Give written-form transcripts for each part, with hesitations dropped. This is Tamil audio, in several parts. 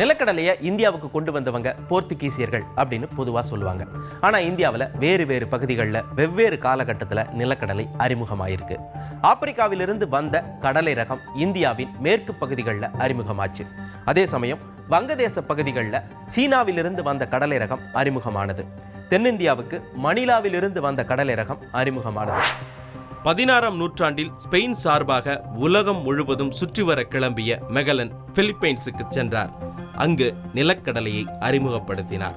நிலக்கடலையை இந்தியாவுக்கு கொண்டு வந்தவங்க போர்த்துகீசியர்கள் அப்படின்னு பொதுவாக சொல்லுவாங்க. ஆனால் இந்தியாவில் வேறு வேறு பகுதிகளில் வெவ்வேறு காலகட்டத்தில் நிலக்கடலை அறிமுகமாயிருக்கு. ஆப்பிரிக்காவிலிருந்து வந்த கடலை ரகம் இந்தியாவின் மேற்கு பகுதிகளில் அறிமுகமாச்சு. அதே சமயம் வங்கதேச பகுதிகளில் சீனாவிலிருந்து வந்த கடலை ரகம் அறிமுகமானது. தென்னிந்தியாவுக்கு மணிலாவிலிருந்து வந்த கடலை ரகம் அறிமுகமானது. 16ஆம் நூற்றாண்டில் ஸ்பெயின் சார்பாக உலகம் முழுவதும் சுற்றி வர கிளம்பிய மெகலன் பிலிப்பைன்ஸுக்கு சென்றார். அங்கு நிலக்கடலையை அறிமுகப்படுத்தினார்.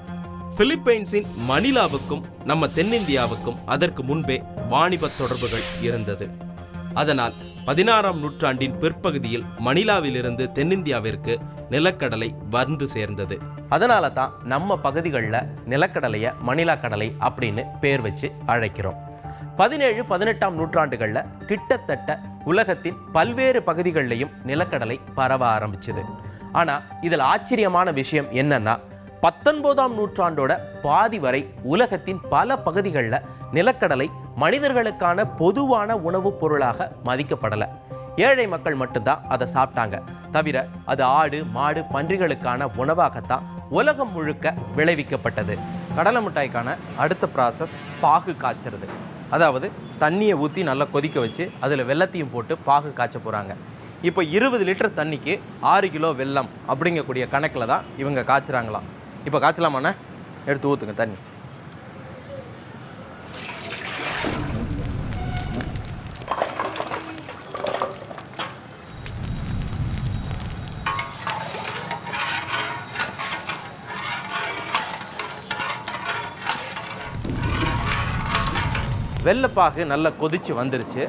பிலிப்பைன்ஸின் மணிலாவுக்கும் நம்ம தென்னிந்தியாவுக்கும் அதற்கு முன்பே வாணிப தொடர்புகள் இருந்தது. அதனால் 16ஆம் நூற்றாண்டின் பிற்பகுதியில் மணிலாவிலிருந்து தென்னிந்தியாவிற்கு நிலக்கடலை வந்து சேர்ந்தது. அதனால தான் நம்ம பகுதிகளில் நிலக்கடலையை மணிலா கடலை அப்படின்னு பேர் வச்சு அழைக்கிறோம். 17, 18ஆம் நூற்றாண்டுகளில் கிட்டத்தட்ட உலகத்தின் பல்வேறு பகுதிகளிலையும் நிலக்கடலை பரவ ஆரம்பிச்சது. ஆனால் இதில் ஆச்சரியமான விஷயம் என்னன்னா, 19ஆம் நூற்றாண்டோட பாதி வரை உலகத்தின் பல பகுதிகளில் நிலக்கடலை மனிதர்களுக்கான பொதுவான உணவுப் பொருளாக மதிக்கப்படலை. ஏழை மக்கள் மட்டும்தான் அதை சாப்பிட்டாங்க. தவிர அது ஆடு, மாடு, பன்றிகளுக்கான உணவாகத்தான் உலகம் முழுக்க விளைவிக்கப்பட்டது. கடலை மிட்டாய்க்கான அடுத்த ப்ராசஸ் பாகு காய்ச்சறது. அதாவது தண்ணியை ஊற்றி நல்லா கொதிக்க வச்சு அதில் வெல்லத்தையும் போட்டு பாகு காய்ச்ச போகிறாங்க. இப்போ 20 லிட்டர் தண்ணிக்கு 6 கிலோ வெல்லம் அப்படிங்கக்கூடிய கணக்கில் தான் இவங்க காய்ச்சுறாங்களாம். இப்போ காய்ச்சலாமாண்ணே? எடுத்து ஊற்றுங்க தண்ணி. வெள்ளப்பாகு நல்லா கொதிச்சு வந்துருச்சு.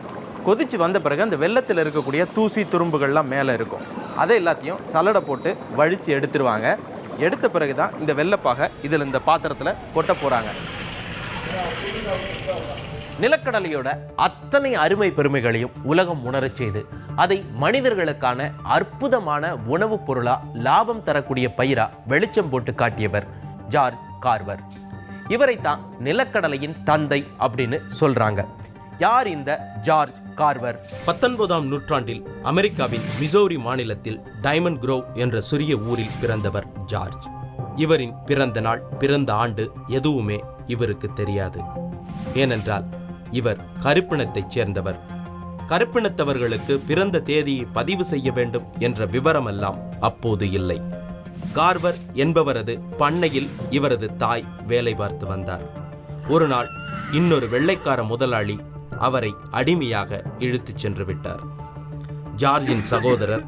கொதிச்சு வந்த பிறகு அந்த வெள்ளத்தில் இருக்கக்கூடிய தூசி துரும்புகள்லாம் மேலே இருக்கும். அதை எல்லாத்தையும் சலடை போட்டு வழித்து எடுத்துருவாங்க. எடுத்த பிறகு தான் இந்த வெள்ளப்பாகை இதில் இந்த பாத்திரத்தில் கொட்ட போகிறாங்க. நிலக்கடலையோட அத்தனை அருமை பெருமைகளையும் உலகம் உணரச் செய்து அதை மனிதர்களுக்கான அற்புதமான உணவுப் பொருளாக லாபம் தரக்கூடிய பயிரா வெளிச்சம் போட்டு காட்டியவர் ஜார்ஜ் கார்வர். இவரைத்தான் நிலக்கடலையின் தந்தை அப்படின்னு சொல்றாங்க. யார் இந்த ஜார்ஜ் கார்வர்? 19ஆம் நூற்றாண்டில் அமெரிக்காவின் மிசோரி மாநிலத்தில் டைமண்ட் குரோவ் என்ற சிறிய ஊரில் பிறந்தவர் ஜார்ஜ். இவரின் பிறந்த நாள், பிறந்த ஆண்டு எதுவுமே இவருக்கு தெரியாது. ஏனென்றால் இவர் கருப்பினத்தைச் சேர்ந்தவர். கருப்பினத்தவர்களுக்கு பிறந்த தேதியை பதிவு செய்ய வேண்டும் என்ற விவரமெல்லாம் அப்போது இல்லை. கார்வர் என்பவரது பண்ணையில் இவரது தாய் வேலை பார்த்து வந்தார். ஒரு நாள் இன்னொரு வெள்ளைக்கார முதலாளி அவரை அடிமையாக இழுத்துச் சென்று விட்டார். ஜார்ஜின் சகோதரர்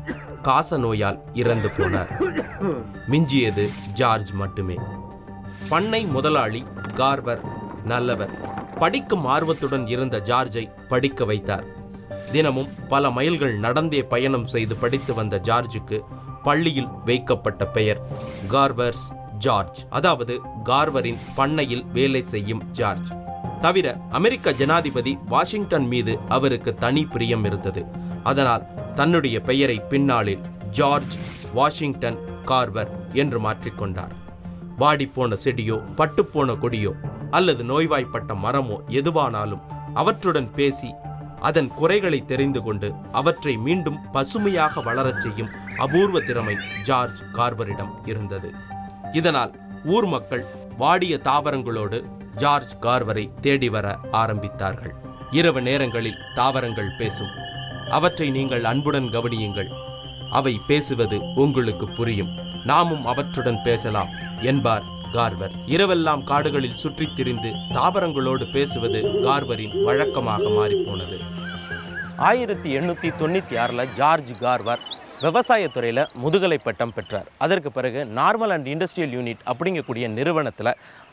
காச நோயால் இறந்து போனார். மிஞ்சியது ஜார்ஜ் மட்டுமே. பண்ணை முதலாளி கார்வர் நல்லவர். படிக்கும் ஆர்வத்துடன் இருந்த ஜார்ஜை படிக்க வைத்தார். தினமும் பல மைல்கள் நடந்தே பயணம் செய்து படித்து வந்த ஜார்ஜுக்கு பள்ளியில் வைக்கப்பட்ட பெயர் கார்வர்ஸ் ஜார்ஜ், அதாவது கார்வரின் பண்ணையில் வேலை செய்யும் ஜார்ஜ். தவிர அமெரிக்க ஜனாதிபதி வாஷிங்டன் மீது அவருக்கு தனி பிரியம் இருந்தது. அதனால் தன்னுடைய பெயரை பின்னாளில் ஜார்ஜ் வாஷிங்டன் கார்வர் என்று மாற்றிக்கொண்டார். வாடிப்போன செடியோ, பட்டுப்போன கொடியோ அல்லது நோய்வாய்ப்பட்ட மரமோ எதுவானாலும் அவற்றுடன் பேசி அதன் குறைகளை தெரிந்து கொண்டு அவற்றை மீண்டும் பசுமையாக வளரச் செய்யும் அபூர்வ திறமை ஜார்ஜ் கார்வரிடம் இருந்தது. இதனால் ஊர் மக்கள் வாடிய தாவரங்களோடு ஜார்ஜ் கார்வரை தேடி வர ஆரம்பித்தார்கள். இரவு நேரங்களில் தாவரங்கள் பேசும். அவற்றை நீங்கள் அன்புடன் கவனியுங்கள். அவை பேசுவது உங்களுக்கு புரியும். நாமும் அவற்றுடன் பேசலாம் என்பார் கார்வர். இரவெல்லாம் காடுகளில் சுற்றித் திரிந்து தாவரங்களோடு பேசுவது கார்வரின் வழக்கமாக மாறிப்போனது. 1896 ஜார்ஜ் கார்வர் விவசாயத்துறையில் முதுகலை பட்டம் பெற்றார். அதற்கு பிறகு நார்மல் அண்ட் இண்டஸ்ட்ரியல் யூனிட் அப்படிங்கக்கூடிய நிறுவனத்தில்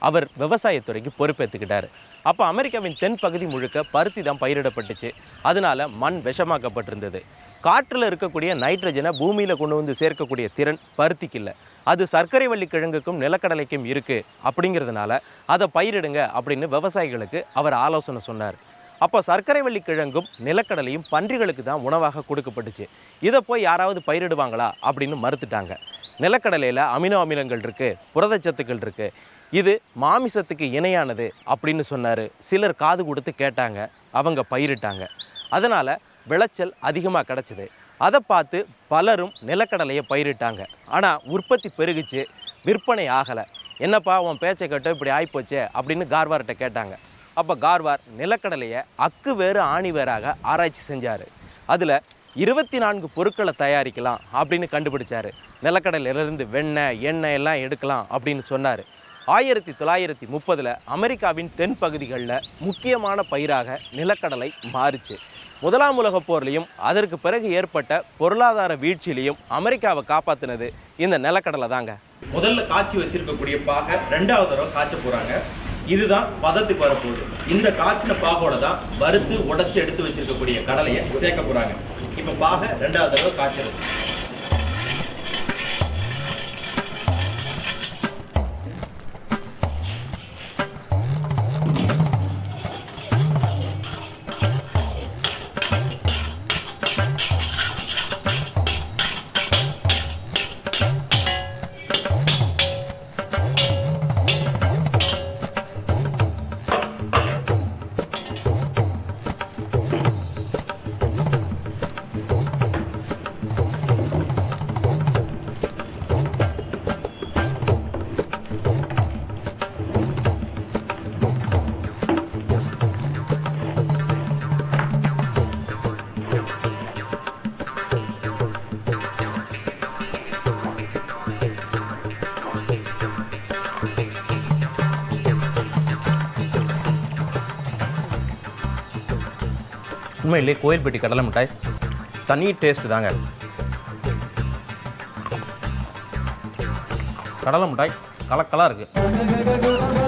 அவர் விவசாயத்துறைக்கு பொறுப்பேற்றுக்கிட்டார். அப்போ அமெரிக்காவின் தென் பகுதி முழுக்க பருத்தி தான் பயிரிடப்பட்டுச்சு. அதனால மண் விஷமாக்கப்பட்டிருந்தது. காற்றில் இருக்கக்கூடிய நைட்ரஜனை பூமியில் கொண்டு வந்து சேர்க்கக்கூடிய திறன் பருத்திக்கு இல்லை. அது சர்க்கரை வள்ளி கிழங்குக்கும் நிலக்கடலைக்கும் இருக்குது. அப்படிங்கிறதுனால அதை பயிரிடுங்க அப்படின்னு விவசாயிகளுக்கு அவர் ஆலோசனை சொன்னார். அப்போ சர்க்கரை வள்ளி கிழங்கும் நிலக்கடலையும் பன்றிகளுக்கு தான் உணவாக கொடுக்கப்பட்டுச்சு. இதை போய் யாராவது பயிரிடுவாங்களா அப்படின்னு மறுத்துட்டாங்க. நிலக்கடலையில் அமினோ அமிலங்கள் இருக்குது, புரதச்சத்துக்கள் இருக்குது, இது மாமிசத்துக்கு இணையானது அப்படின்னு சொன்னார். சிலர் காது கொடுத்து கேட்டாங்க, அவங்க பயிரிட்டாங்க. அதனால் விளைச்சல் அதிகமாக கிடச்சிது. அதை பார்த்து பலரும் நிலக்கடலையை பயிரிட்டாங்க. ஆனால் உற்பத்தி பெருகிச்சு, விற்பனை ஆகலை. என்னப்பா உன் பேச்சை கேட்டு இப்படி ஆகிப்போச்சே அப்படின்னு கார்வார்கிட்ட கேட்டாங்க. அப்போ கார்வார் நிலக்கடலையை அக்கு வேறு ஆணி வேறாக ஆராய்ச்சி செஞ்சார். அதில் 24 பொருட்களை தயாரிக்கலாம் அப்படின்னு கண்டுபிடிச்சார். நிலக்கடலையிலிருந்து வெண்ணெய், எண்ணெய் எல்லாம் எடுக்கலாம் அப்படின்னு சொன்னார். 1930 அமெரிக்காவின் தென் பகுதிகளில் முக்கியமான பயிராக நிலக்கடலை மாறிச்சு. முதலாம் உலகப் போர்லையும் அதற்கு பிறகு ஏற்பட்ட பொருளாதார வீழ்ச்சியிலையும் அமெரிக்காவை காப்பாற்றினது இந்த நிலக்கடலை தாங்க. முதல்ல காய்ச்சி வச்சிருக்கக்கூடிய பாகை 2வது தடவை காய்ச்ச போகிறாங்க. இதுதான் பதத்துக்கு வரப்போகுது. இந்த காய்ச்சின பாகோட தான் வறுத்து உடைச்சி எடுத்து வச்சிருக்கக்கூடிய கடலையை சேர்க்க போகிறாங்க. இப்போ பாகை 2வது தடவை காய்ச்சது. உண்மையிலே கோயில்பட்டி கடலை மிட்டாய் தனி டேஸ்ட்டு தாங்க. கடலை மிட்டாய் கலக்கலாக இருக்குது.